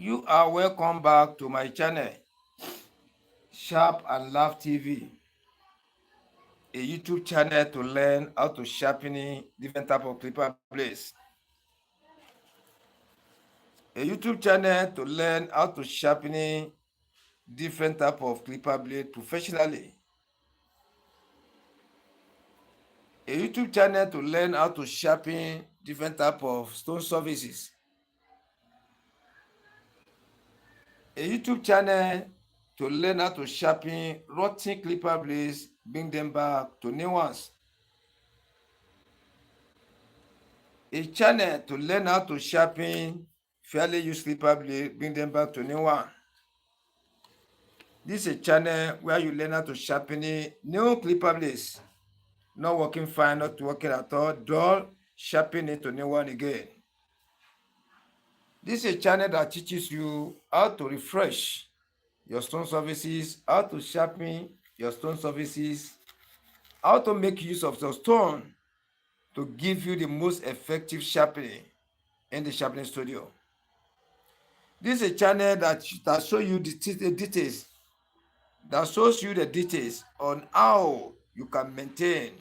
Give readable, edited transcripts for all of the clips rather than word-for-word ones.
You are welcome back to my channel, Sharp and Laugh TV, a YouTube channel to learn how to sharpen different type of clipper blades. A YouTube channel to learn how to sharpen different type of clipper blade professionally. A YouTube channel to learn how to sharpen different type of stone surfaces. A YouTube channel to learn how to sharpen rotten clipper blades, bring them back to new ones. A channel to learn how to sharpen fairly used clipper blade, bring them back to new one. This is a channel where you learn how to sharpen new clipper blades, not working fine, not working at all, dull, sharpen it to new one again. This is a channel that teaches you how to refresh your stone surfaces, how to sharpen your stone surfaces, how to make use of the stone to give you the most effective sharpening in the sharpening studio. This is a channel that shows you the details, that shows you the details on how you can maintain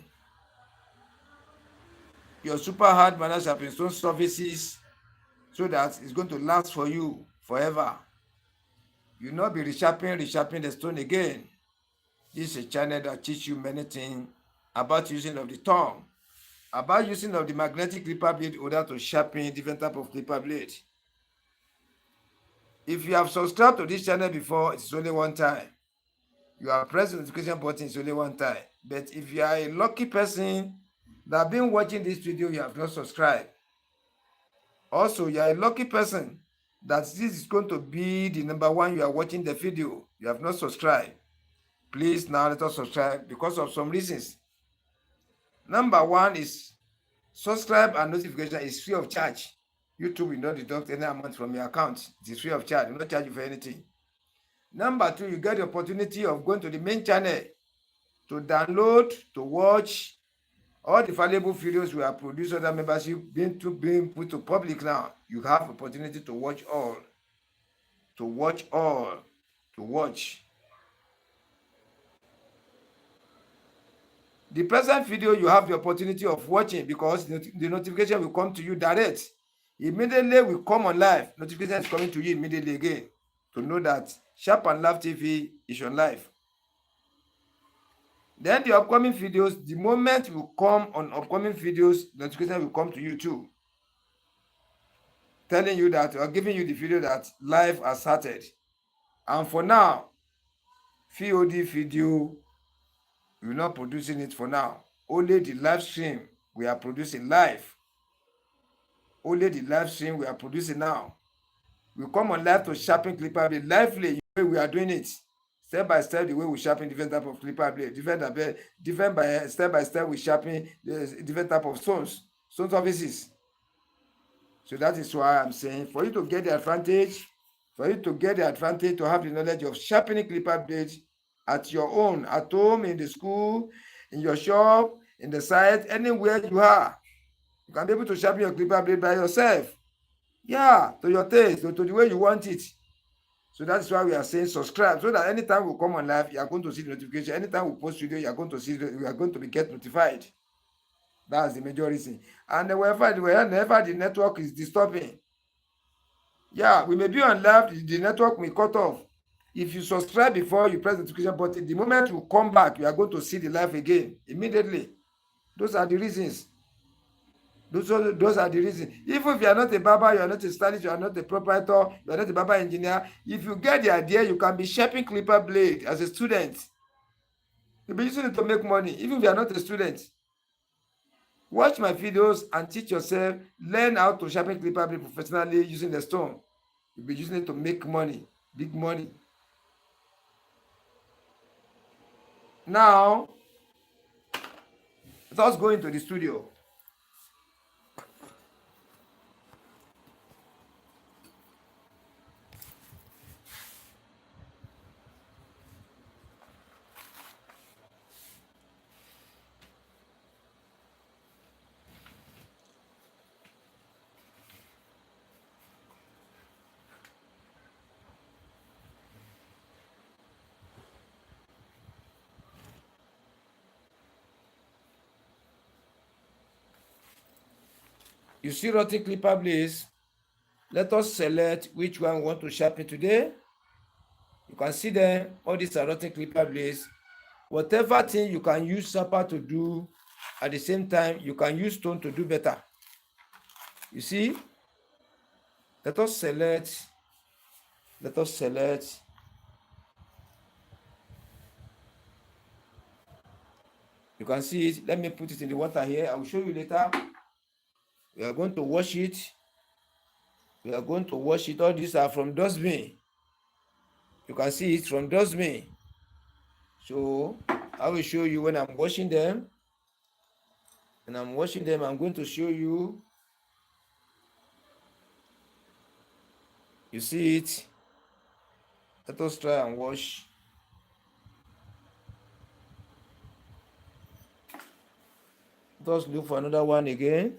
your super hard managed sharpening stone surfaces so that it's going to last for you forever. You will not be resharpening the stone again. This is a channel that teaches you many things about using of the tongue, about using of the magnetic clipper blade in order to sharpen different type of clipper blade. If you have subscribed to this channel before, it's only one time. You have pressed the notification button, it's only one time. But if you are a lucky person that have been watching this video, you have not subscribed. Also, you are a lucky person that this is going to be the number one you are watching the video. You have not subscribed. Please now let us subscribe because of some reasons. Number one is subscribe and notification is free of charge. YouTube will not deduct any amount from your account. It is free of charge. It will not charge you for anything. Number two, you get the opportunity of going to the main channel to download, to watch all the valuable videos we have produced under membership being put to public now. You have opportunity to watch all. To watch all. To watch. The present video you have the opportunity of watching because the notification will come to you direct. Immediately we come on live, notification is coming to you immediately again to know that Sharp and Laugh TV is on live. Then the upcoming videos, the moment we come on upcoming videos, notification will come to you too, telling you that or giving you the video that live has started. And for now, VOD video, we're not producing it for now. Only the live stream we are producing live. Only the live stream we are producing now. We come on live to sharpen clipper blade lively the way we are doing it. Step by step, the way we sharpen different type of clipper blade, different by step we sharpen different type of stone surfaces. So that is why I'm saying for you to get the advantage, to have the knowledge of sharpening clipper blades at your own, at home, in the school, in your shop, in the site, anywhere you are. You can be able to sharpen your clipper blade by yourself. Yeah, to your taste, to the way you want it. So that's why we are saying subscribe, so that anytime we come on live, you are going to see the notification. Anytime we post video, you are going to see, you are going to get notified. That's the major reason. And whenever the network is disturbing, yeah, we may be on live, the network may cut off. If you subscribe before you press the notification button, the moment you come back, you are going to see the live again immediately. Those are the reasons. Those are the reasons. Even if you are not a barber, you are not a stylist, you are not a proprietor, you are not a barber engineer, if you get the idea, you can be shaping clipper blade as a student. You'll be using it to make money, even if you are not a student. Watch my videos and teach yourself, learn how to sharpen clipper blade professionally using the stone. You'll be using it to make money, big money. Now, let us go into the studio. You see rotting clipper blades. Let us select which one we want to sharpen today. You can see them. All these are rotting clipper blades. Whatever thing you can use sharper to do, at the same time, you can use stone to do better. You see? Let us select. You can see it. Let me put it in the water here. I will show you later. We are going to wash it. All these are from dustbin. You can see it from dustbin. So I will show you when I'm washing them. When I'm washing them, I'm going to show you. You see it? Let us try and wash. Let us look for another one again.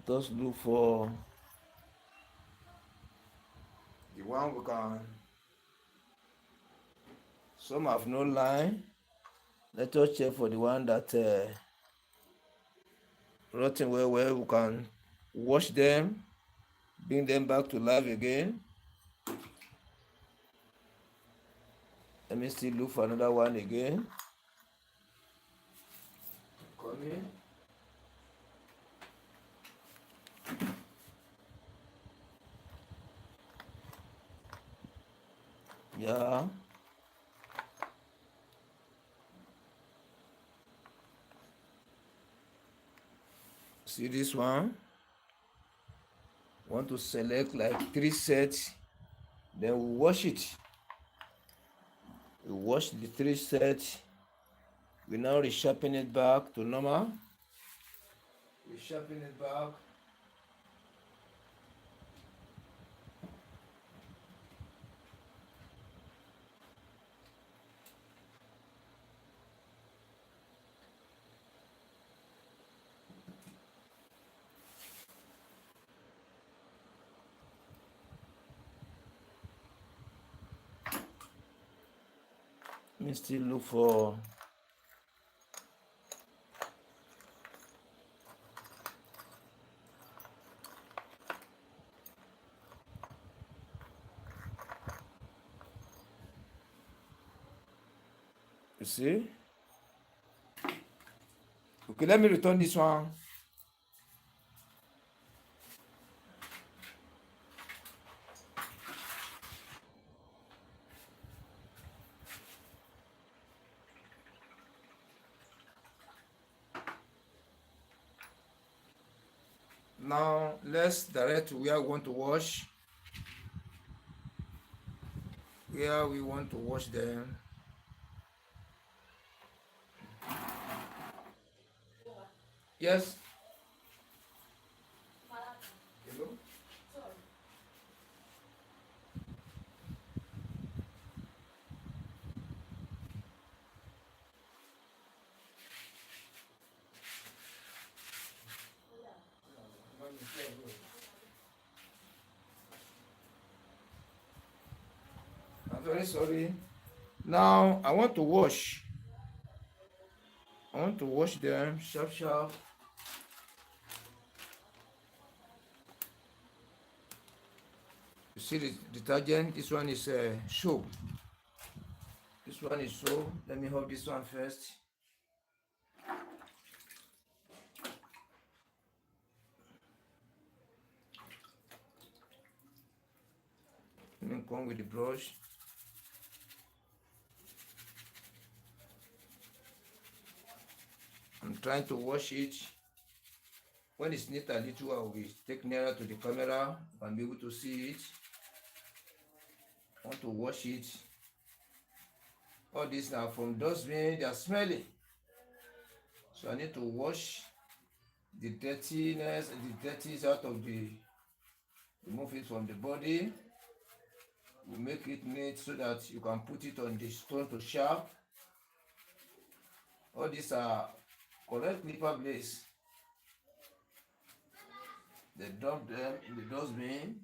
Let us look for the one we can. Some have no line. Let us check for the one that rotten well. We can wash them, bring them back to life again. Let me still look for another one again. Coming. Yeah. See this one? Want to select like 3 sets, then we wash it. We wash the 3 sets. We now resharpen it back to normal. Resharpen it back. Let me still look for. You see? Okay, let me return this one. Now let's direct where we want to wash. Where we want to wash them. Yes. Hello? I'm very sorry. Now I want to wash. I want to wash them sharp sharp. You see the detergent, this one is soap. This one is soap. Let me hold this one first. Let me come with the brush. I'm trying to wash it. When it's neat a little, I will take nearer to the camera and be able to see it. I want to wash it. All these now from dustbin, they are smelly. So I need to wash the dirtiness and the dirties out of remove it from the body. We make it neat so that you can put it on the stone to sharp. All these are correct clipper blades. They dump them in the dustbin.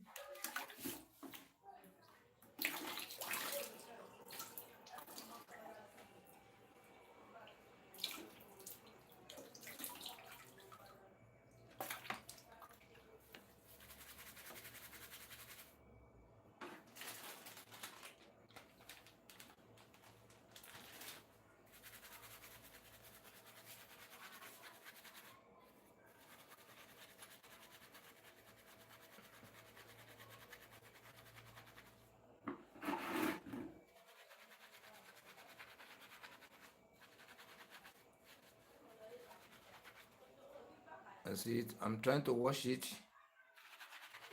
That's it. I'm trying to wash it.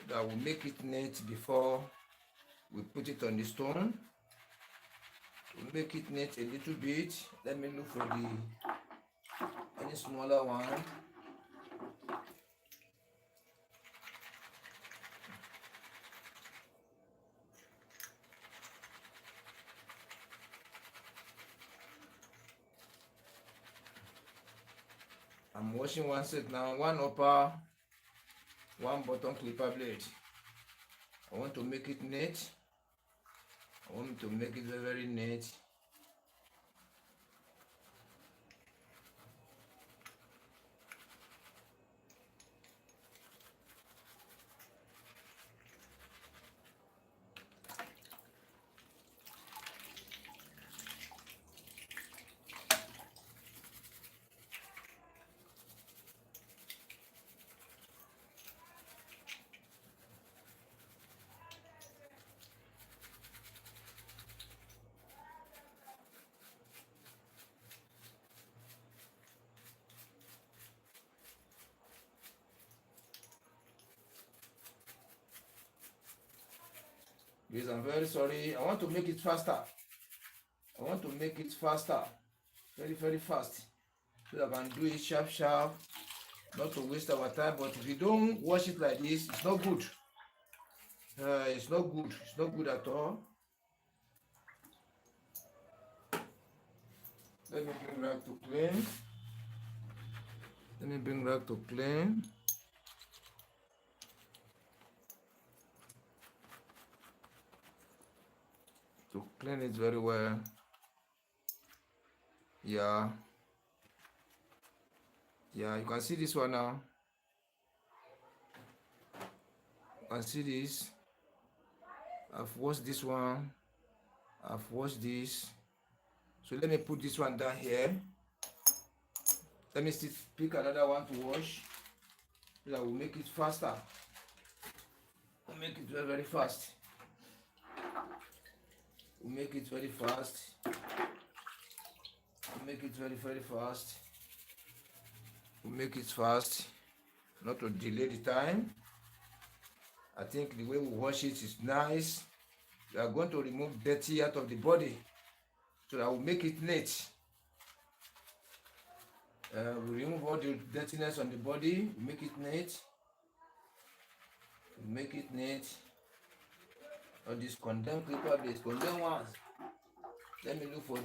That will make it neat before we put it on the stone. To make it neat a little bit, let me look for the any smaller one. I'm washing one set now, one upper, one bottom clipper blade. I want to make it neat. I want to make it very, very neat. Yes, I'm very sorry. I want to make it faster. I want to make it faster. Very, very fast. So that I can do it sharp, sharp. Not to waste our time. But if you don't wash it like this, it's not good. It's not good. It's not good at all. Let me bring rag to clean. Let me bring rag to clean. To clean it very well. Yeah. Yeah, you can see this one now. You can see this. I've washed this one. I've washed this. So let me put this one down here. Let me still pick another one to wash. So that will make it faster. We'll make it very, very fast. We'll make it very fast. We'll make it very, very fast. We'll make it fast. Not to delay the time. I think the way we wash it is nice. We are going to remove dirty out of the body. So that will make it neat. We remove all the dirtiness on the body. We make it neat. We make it neat. All these condemned clipper blades, condemned ones. Let me look for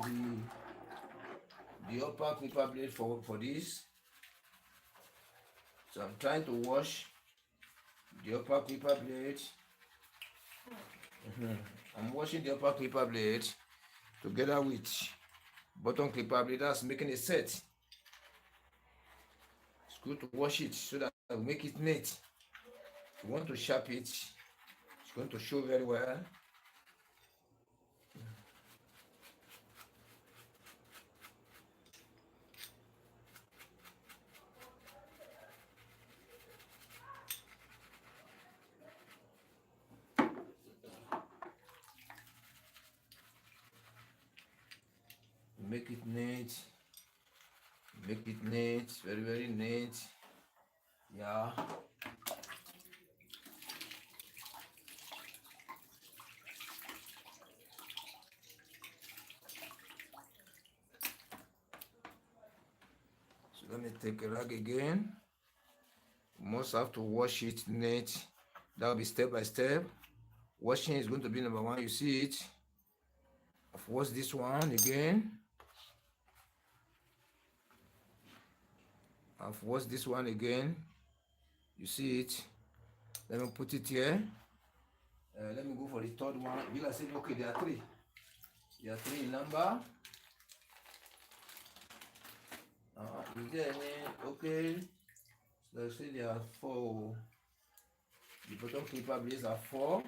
the upper clipper blade for this. So I'm trying to wash the upper clipper blade. I'm washing the upper clipper blade together with bottom clipper blade. That's making a set. It's good to wash it so that I will make it neat. If you want to sharp it, it's going to show very well. Make it neat. Make it neat. Very, very neat. Yeah. So let me take a rag again. You must have to wash it neat. That will be step by step. Washing is going to be number one. You see it. I've washed this one again. I've washed this one again. You see it. Let me put it here. Let me go for the third one. Will I say okay? There are three. There are three in number. Is there any? Okay. So let's say there are four. The bottom clipper blades are four.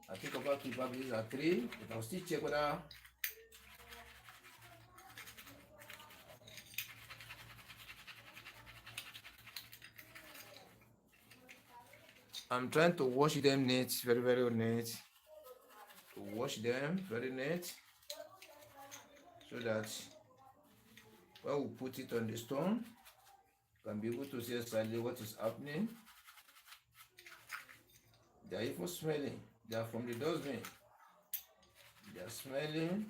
I think upper clipper blades are three. But I'll still check whether I'm trying to wash them neat, very, very neat. To wash them very neat so that when we put it on the stone, can be able to see exactly what is happening. They are even smelling. They are from the dustbin. They are smelling.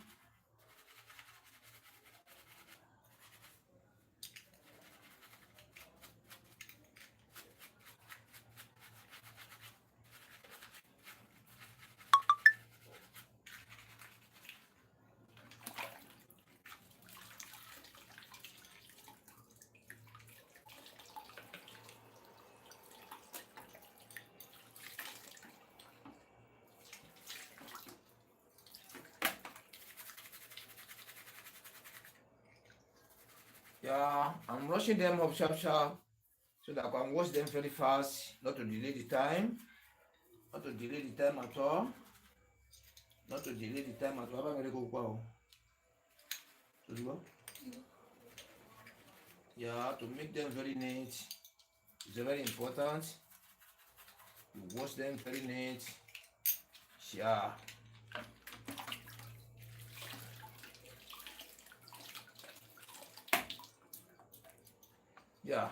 Yeah, I'm rushing them up sharp sharp so that I can wash them very fast, not to delay the time, not to delay the time at all, not to delay the time at all. I'm going to go. Yeah, to make them very neat is very important. You wash them very neat. Yeah. Yeah.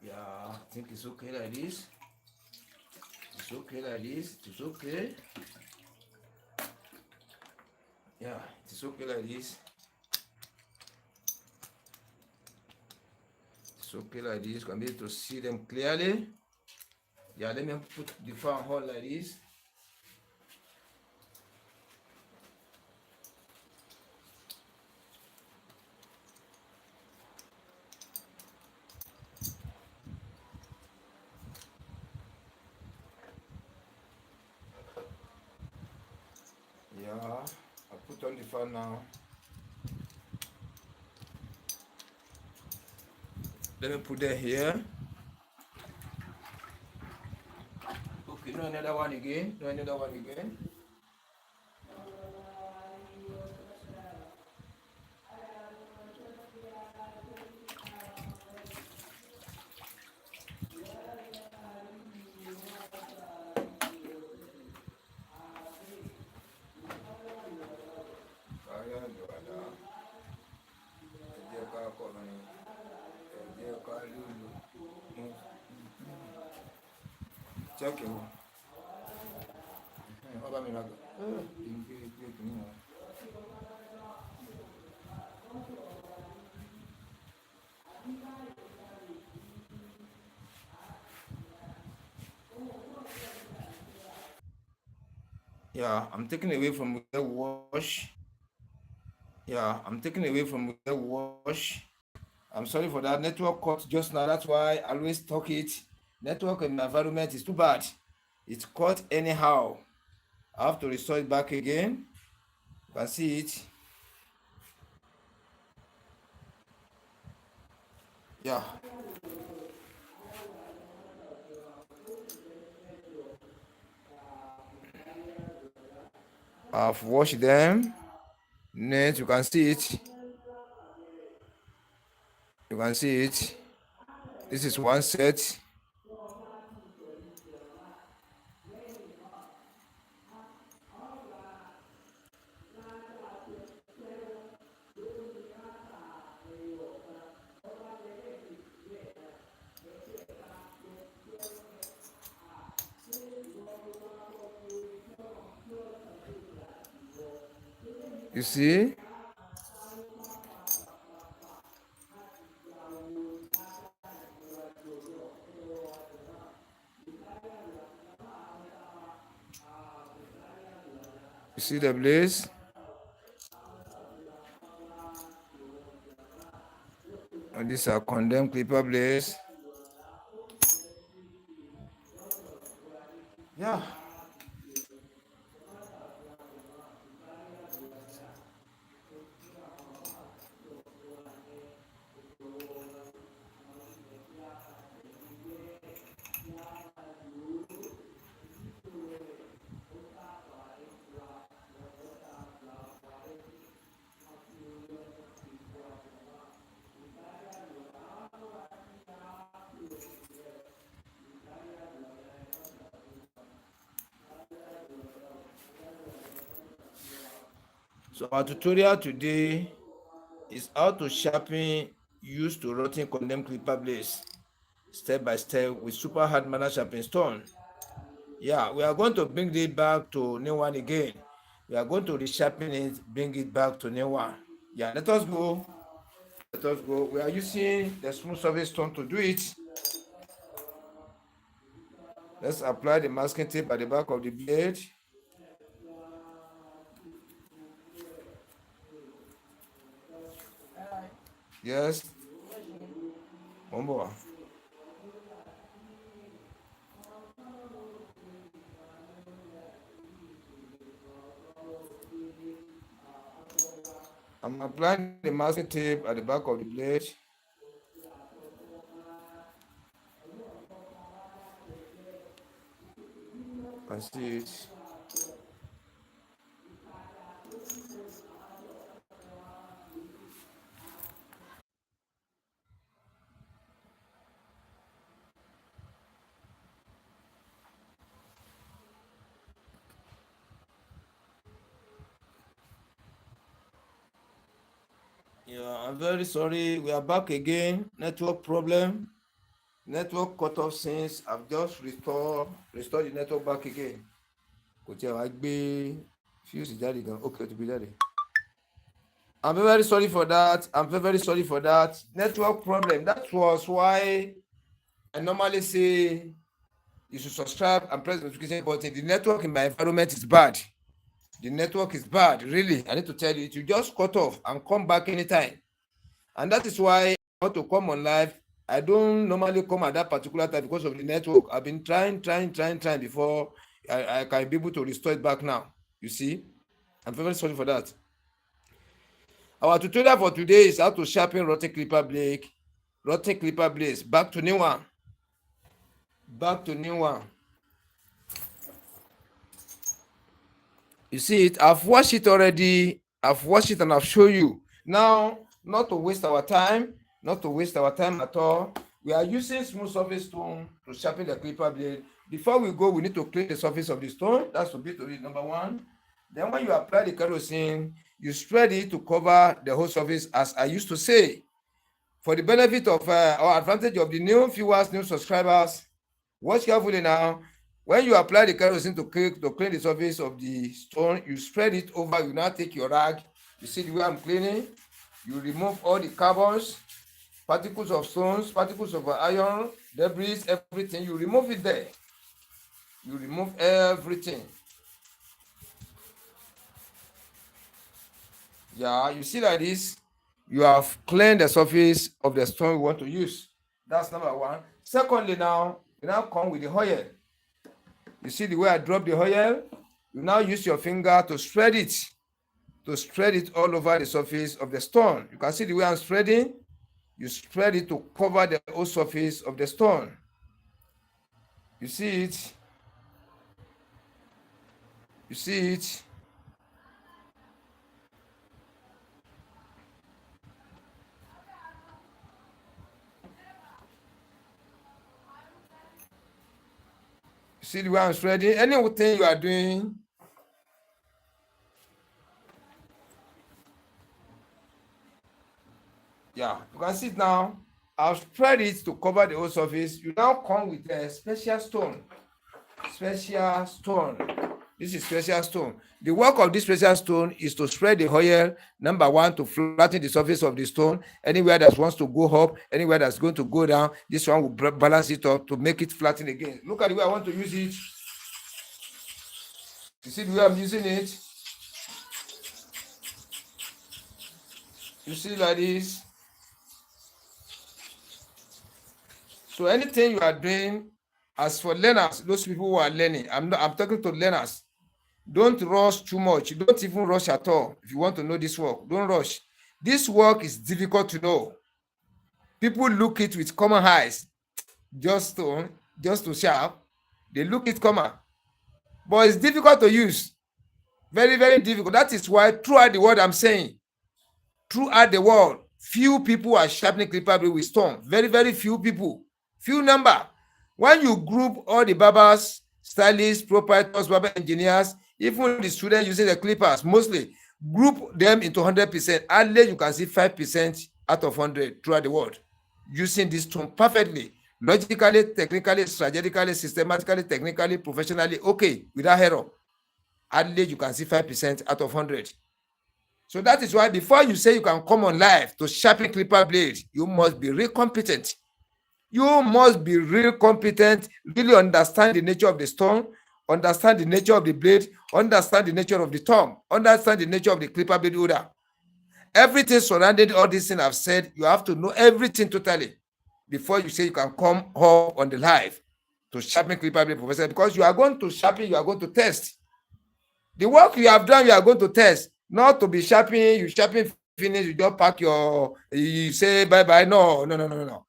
Yeah, I think it's okay like this. It's okay like this. It's okay. Yeah, it's okay like this. It's okay like this. You can be able to see them clearly. Yeah, let me put the fan on like this. Yeah, I put on the fan now. Let me put them here. Okay, no another one again. No another one again. Check it. Yeah, I'm taking away from the wash. Yeah, I'm taking away from the wash. I'm sorry for that. Network cut just now. That's why I always talk it. Network in my environment is too bad. It's cut anyhow. I have to restore it back again. You can see it. Yeah. I've washed them. Next, you can see it. You can see it. This is one set. You see? You see the blaze? And these are condemned clipper blades. Yeah. So our tutorial today is how to sharpen used to rotting condemned clipper blades step by step with super hard manner sharpening stone. Yeah, we are going to bring it back to new one again. We are going to resharpen it, bring it back to new one. Yeah, let us go. Let us go. We are using the smooth surface stone to do it. Let's apply the masking tape at the back of the blade. Yes. One more. I'm applying the masking tape at the back of the blade. You can see it. Yeah, I'm very sorry. We are back again. Network problem. Network cut off since I've just restored the network back again. Kò tí ẹ wá gbé fuse jáde gan. Okay, ó ti gbé jáde. I'm very sorry for that. I'm very sorry for that. Network problem. That was why I normally say you should subscribe and press the notification button. The network in my environment is bad. The network is bad, really. I need to tell you, it will just cut off and come back anytime. And that is why I want to come on live. I don't normally come at that particular time because of the network. I've been trying before I can be able to restore it back now. You see? I'm very sorry for that. Our tutorial for today is how to sharpen rotten clipper blades. Back to new one. Back to new one. You see it? I've washed it already. I've washed it and I've shown you. Now, not to waste our time at all, we are using smooth surface stone to sharpen the clipper blade. Before we go, we need to clean the surface of the stone. That's to be to it, number one. Then when you apply the kerosene, you spread it to cover the whole surface, as I used to say. For the benefit of or advantage of the new viewers, new subscribers, watch carefully now. When you apply the kerosene to clean the surface of the stone, you spread it over. You now take your rag. You see the way I'm cleaning. You remove all the carbons, particles of stones, particles of iron, debris, everything. You remove it there. You remove everything. Yeah, you see like this. You have cleaned the surface of the stone we want to use. That's number one. Secondly, now you now come with the oil. You see the way I drop the oil? You now use your finger to spread it all over the surface of the stone. You can see the way I'm spreading. You spread it to cover the whole surface of the stone. You see it? You see it? You see the way I'm spreading? Anything you are doing, yeah, you can see it now. I've spread it to cover the whole surface. You now come with a special stone. Special stone. This is special stone. The work of this special stone is to spread the oil, number one, to flatten the surface of the stone. Anywhere that wants to go up, anywhere that's going to go down, this one will balance it up to make it flatten again. Look at the way I want to use it. You see the way I'm using it? You see like this? So anything you are doing, as for learners, those people who are learning, I'm talking to learners. Don't rush too much. Don't even rush at all. If you want to know this work, don't rush. This work is difficult to know. People look it with common eyes, just to sharp. They look it common, but it's difficult to use. Very, very difficult. That is why throughout the world, I'm saying, throughout the world, few people are sharpening clipper blade with stone. Very, very few people. Few number. When you group all the barbers, stylists, proprietors, barber engineers, even the students using the clippers, mostly, Group them into 100%. At least you can see 5% out of 100 throughout the world using this tool perfectly, logically, technically, strategically, systematically, technically, professionally, okay, without error. At least you can see 5% out of 100. So that is why before you say you can come on live to sharpen clipper blade, you must be real competent. You must be real competent, really understand the nature of the stone, understand the nature of the blade, understand the nature of the thumb, understand the nature of the clipper blade holder. Everything surrounding all these things I've said, you have to know everything totally before you say you can come up on the live to sharpen clipper blade professor, because you are going to sharpen, you are going to test. The work you have done, you are going to test, not to be sharpening, you sharpen finish, you just pack you say bye-bye. No.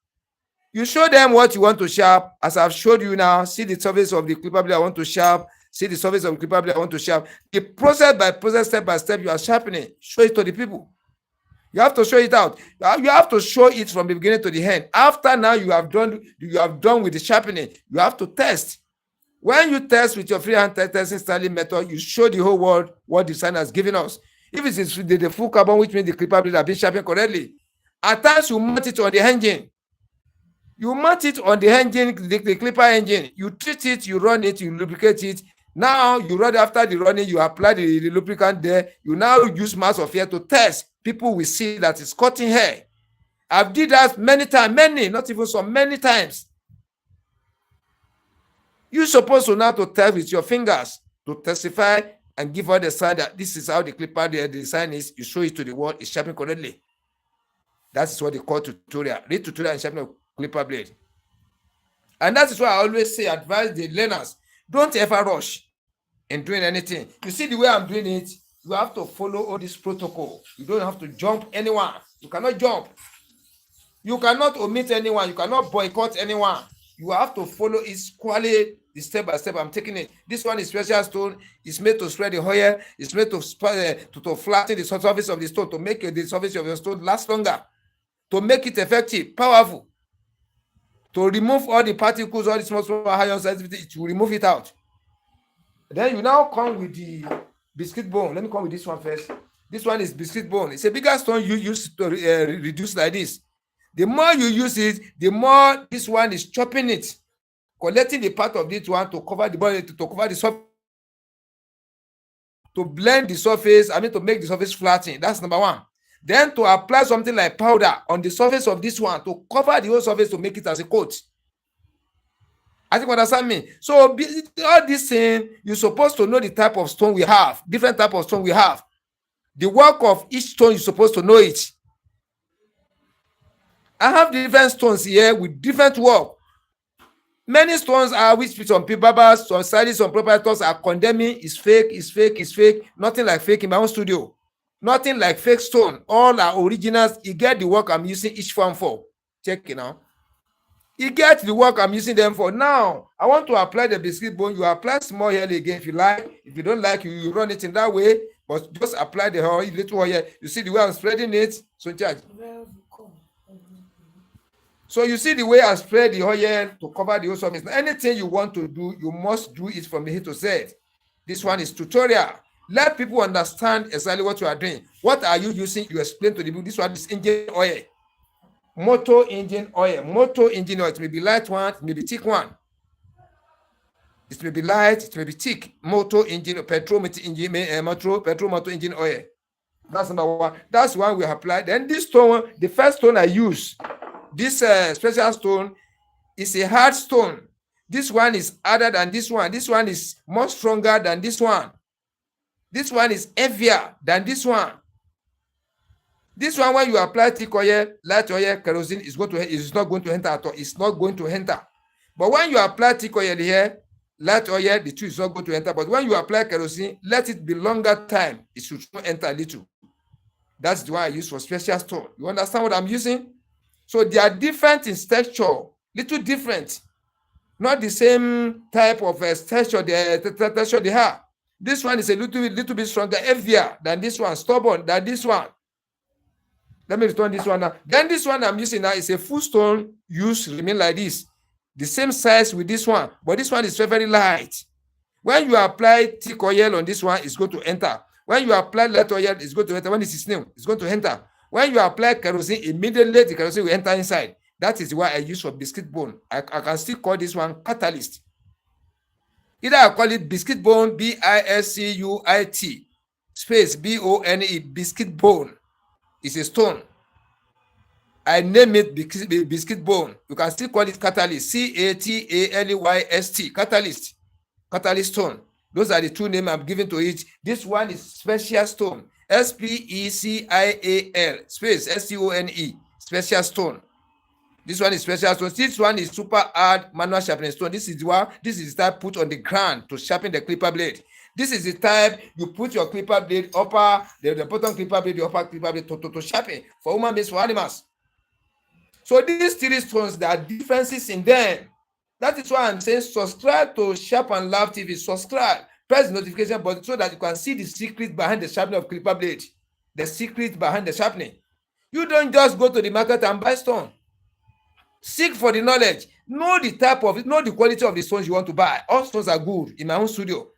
You show them what you want to sharp, as I've showed you now. See the surface of the clipper blade I want to sharp. See the surface of the clipper blade I want to sharp. The process by process, step by step, you are sharpening. Show it to the people. You have to show it out. You have to show it from the beginning to the end. After now you have done with the sharpening, you have to test. When you test with your freehand testing styling method, you show the whole world what the design has given us. If it is the full carbon, which means the clipper blade have been sharpened correctly. At times you mount it on the engine. You mount it on the engine, the clipper engine. You treat it, you run it, you lubricate it. Now you run after the running, you apply the lubricant there. You now use mass of air to test. People will see that it's cutting hair. I've did that many times, not even some, many times. You're supposed to now to test with your fingers to testify and give out the sign that this is how the clipper, the design is. You show it to the world, it's sharpened correctly. That is what they call tutorial. Read tutorial and sharpen clipper blade. And that is why I always say, advise the learners, don't ever rush in doing anything. You see the way I'm doing it, you have to follow all this protocol. You don't have to jump anyone. You cannot jump. You cannot omit anyone. You cannot boycott anyone. You have to follow it squarely, the step by step. I'm taking it. This one is special stone. It's made to spread the oil. It's made to flatten the surface of the stone, to make the surface of your stone last longer, to make it effective, powerful, to remove all the particles, all the small ions, to remove it out. Then you now come with the biscuit bone. Let me come with this one first. This one is biscuit bone. It's a bigger stone you use to reduce like this. The more you use it, the more this one is chopping it, collecting the part of this one to cover the body, to cover the surface, to blend the surface, to make the surface flatten. That's number one. Then to apply something like powder on the surface of this one to cover the whole surface, to make it as a coat. I think you understand me. So all this thing, you're supposed to know the type of stone we have, different type of stone we have. The work of each stone, you're supposed to know it. I have different stones here with different work. Many stones are which some people, some stylists, some proprietors are condemning is fake, is fake, is fake. Nothing like fake in my own studio. Nothing like fake stone. All are originals. You get the work I'm using each one for. Check it now. You get the work I'm using them for. Now, I want to apply the biscuit bone. You apply small oil again if you like. If you don't like, you run it in that way. But just apply the oil, little oil. You see the way I'm spreading it? So charge. So you see the way I spread the oil to cover the whole surface. Now, anything you want to do, you must do it from A to Z. This one is tutorial. Let people understand exactly what you are doing. What are you using? You explain to the people. This one is engine oil. Motor engine oil. Motor engine oil. It may be light one, it may be thick one. It may be light, it may be thick. Motor engine, petrol motor engine oil. That's number one. That's one we apply. Then this stone, the first stone I use, this special stone is a hard stone. This one is harder than this one. This one is more stronger than this one. This one is heavier than this one. This one, when you apply thick oil, light oil, kerosene, is not going to enter at all. It's not going to enter. But when you apply thick oil here, light oil, the two is not going to enter. But when you apply kerosene, let it be longer time. It should not enter a little. That's the one I use for special stone. You understand what I'm using? So they are different in texture, little different. Not the same type of texture they have. This one is a little bit stronger, heavier than this one, stubborn than this one. Let me return this one now. Then this one I'm using now is a full stone used remain like this. The same size with this one, but this one is very light. When you apply thick oil on this one, it's going to enter. When you apply light oil, it's going to enter. When it's new, it's going to enter. When you apply kerosene, immediately the kerosene will enter inside. That is why I use for biscuit bone. I can still call this one catalyst. Either I call it biscuit bone, BISCUIT, space BONE, biscuit bone. It's a stone. I name it biscuit bone. You can still call it catalyst, CATALYST, catalyst stone. Those are the two names I'm giving to it. This one is special stone, SPECIAL, space STONE, special stone. This one is special stone. This one is super hard manual sharpening stone. This is the type put on the ground to sharpen the clipper blade. This is the type you put your clipper blade the bottom clipper blade, the upper clipper blade to sharpen for human beings, for animals. So these three stones, there are differences in them. That is why I'm saying subscribe to Sharp and Laugh TV. Subscribe, press the notification button so that you can see the secret behind the sharpening of clipper blade. The secret behind the sharpening. You don't just go to the market and buy stone. Seek for the knowledge. Know the type of it, know the quality of the stones you want to buy. All stones are good in my own studio.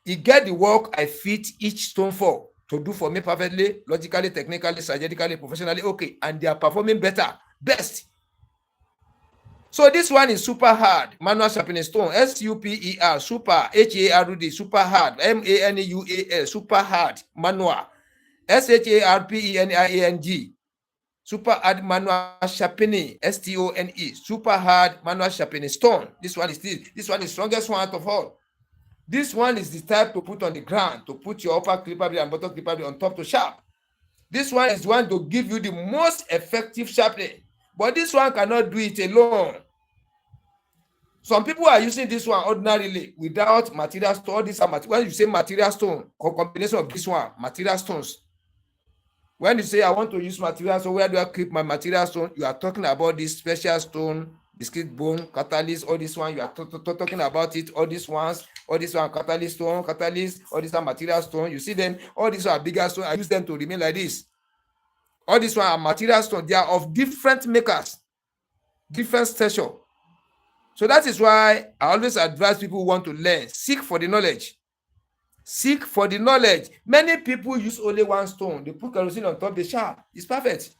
You get the work I fit each stone for to do for me perfectly, logically, technically, strategically, professionally, okay, and they are performing better, best. So this one is super hard manual sharpening stone, SUPER, super, HARD, super hard, MANUAL, super hard manual, SHARPENIANG, super hard manual sharpening, STONE, super hard manual sharpening stone. This one is the strongest one out of all. This one is the type to put on the ground, to put your upper clipper blade and bottom clipper blade on top to sharp. This one is one to give you the most effective sharpening. But this one cannot do it alone. Some people are using this one ordinarily without material stone. All these are material. When you say material stone, combination of this one, material stones. When you say I want to use material stone, where do I keep my material stone? You are talking about this special stone, biscuit bone, catalyst, all this one. You are talking about it. All these one, catalyst stone, catalyst, all these are material stone. You see them, all these are bigger stone. I use them to remain like this. All these one are material stone. They are of different makers, different stature. So that is why I always advise people who want to learn, seek for the knowledge. Seek for the knowledge. Many people use only one stone. They put kerosene on top, they sharp. It's perfect.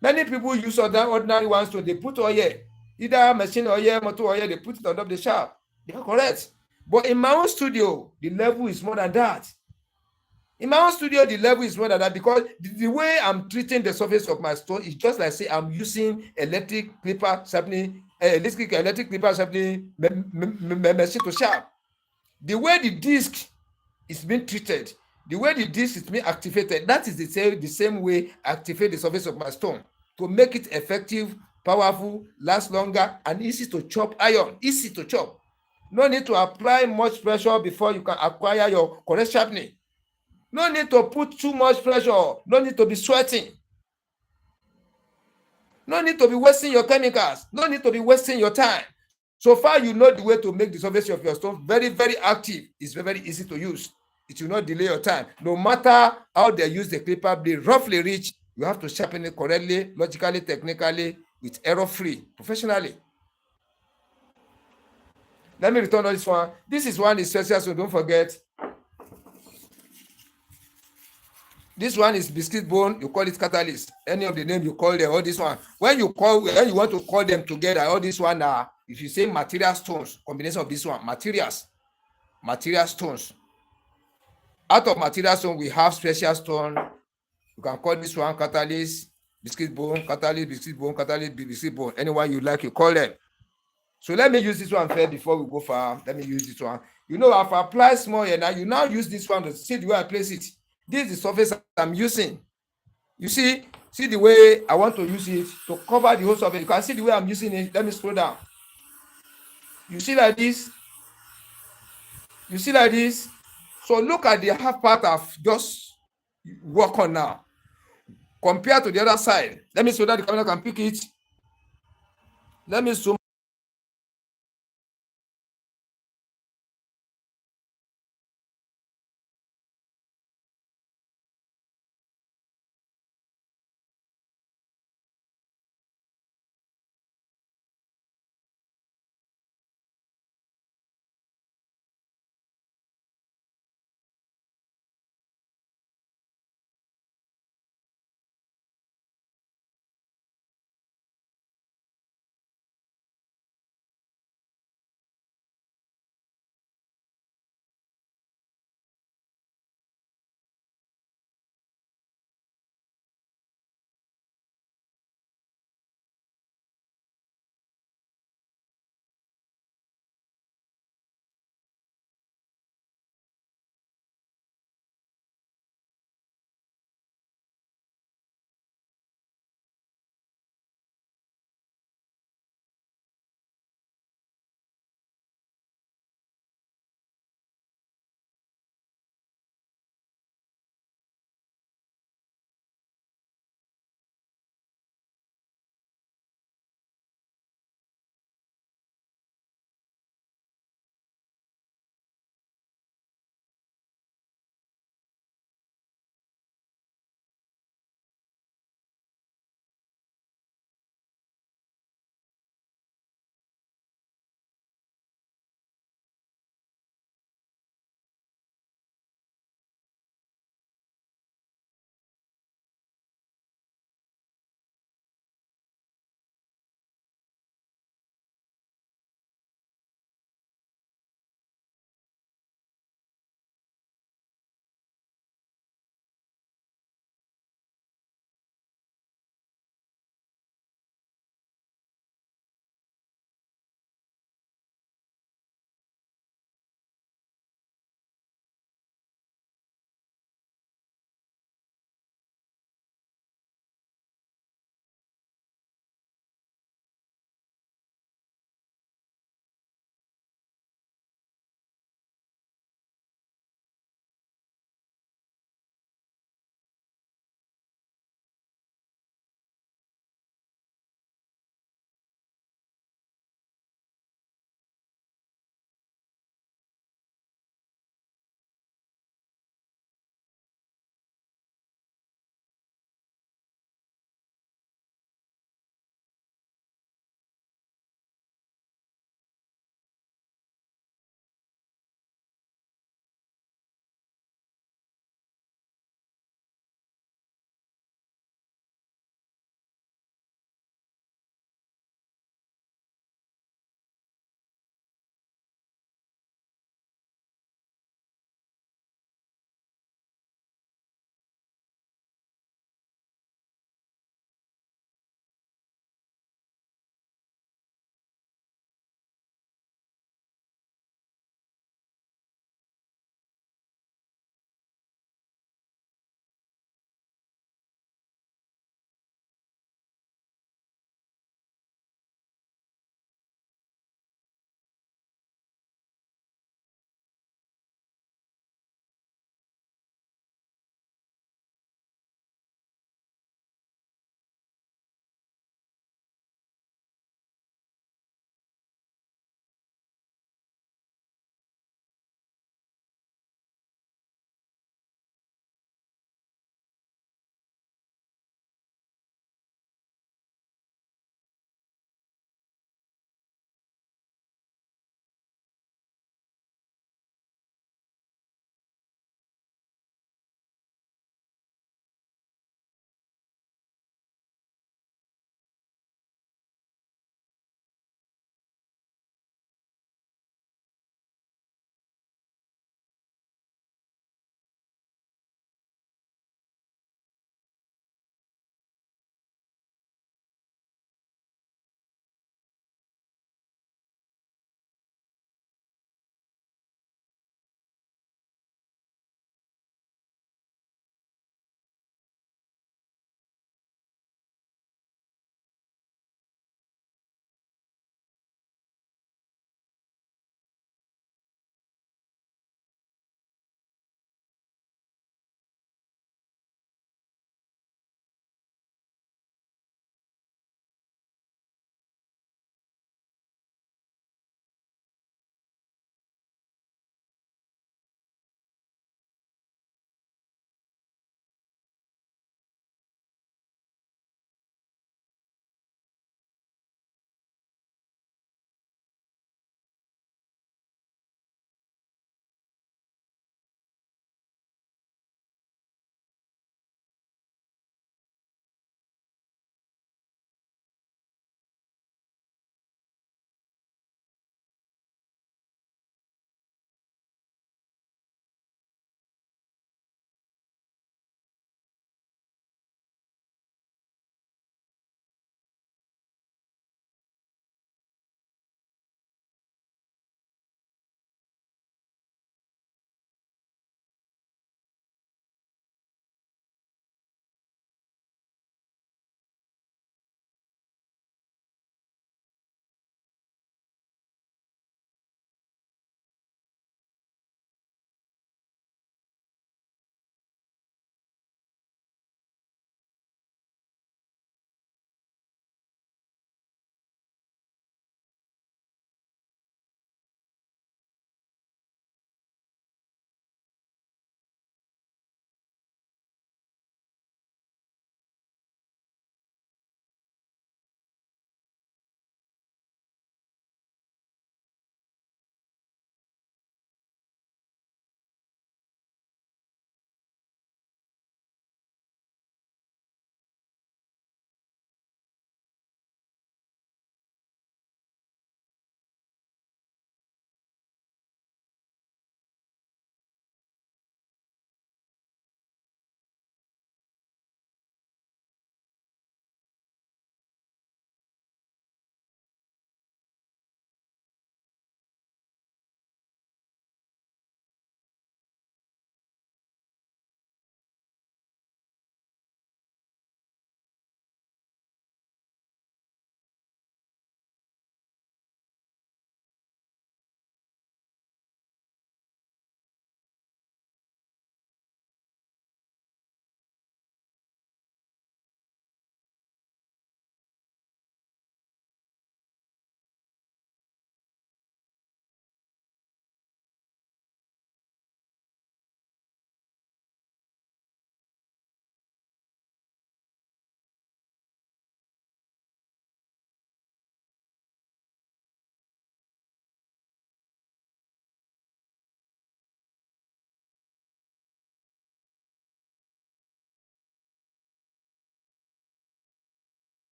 Many people use ordinary one stone. They put oil, either machine oil, motor oil, they put it on top, they sharp. They are correct. But in my own studio, the level is more than that. In my own studio, the level is more than that because the way I'm treating the surface of my stone is just like say I'm using electric clipper sharpening, electric clipper sharpening machine to sharp. The way the disc is being treated, the way the disc is being activated, that is the same way I activate the surface of my stone to make it effective, powerful, last longer, and easy to chop iron. Easy to chop. No need to apply much pressure before you can acquire your correct sharpening. No need to put too much pressure. No need to be sweating. No need to be wasting your chemicals. No need to be wasting your time. So far, you know the way to make the surface of your stone very, very active. It's very, very easy to use. It will not delay your time. No matter how they use the clipper blade, roughly reach, you have to sharpen it correctly, logically, technically, with error-free, professionally. Let me return on this one. This is one is special, so don't forget. This one is biscuit bone. You call it catalyst. Any of the name you call them, all this one. When you want to call them together, all this one are, if you say material stones, combination of this one, material stones. Out of material stone, we have special stone. You can call this one catalyst, biscuit bone, catalyst, biscuit bone, catalyst, biscuit bone. Anyone you like, you call them. So let me use this one first before we go far. Let me use this one. You know, I've applied small here now. You now use this one to see the way I place it. This is the surface I'm using. You see the way I want to use it to cover the whole surface. You can see the way I'm using it. Let me scroll down. You see like this? You see like this? So look at the half part I've just work on now. Compared to the other side. Let me so that the camera can pick it. Let me zoom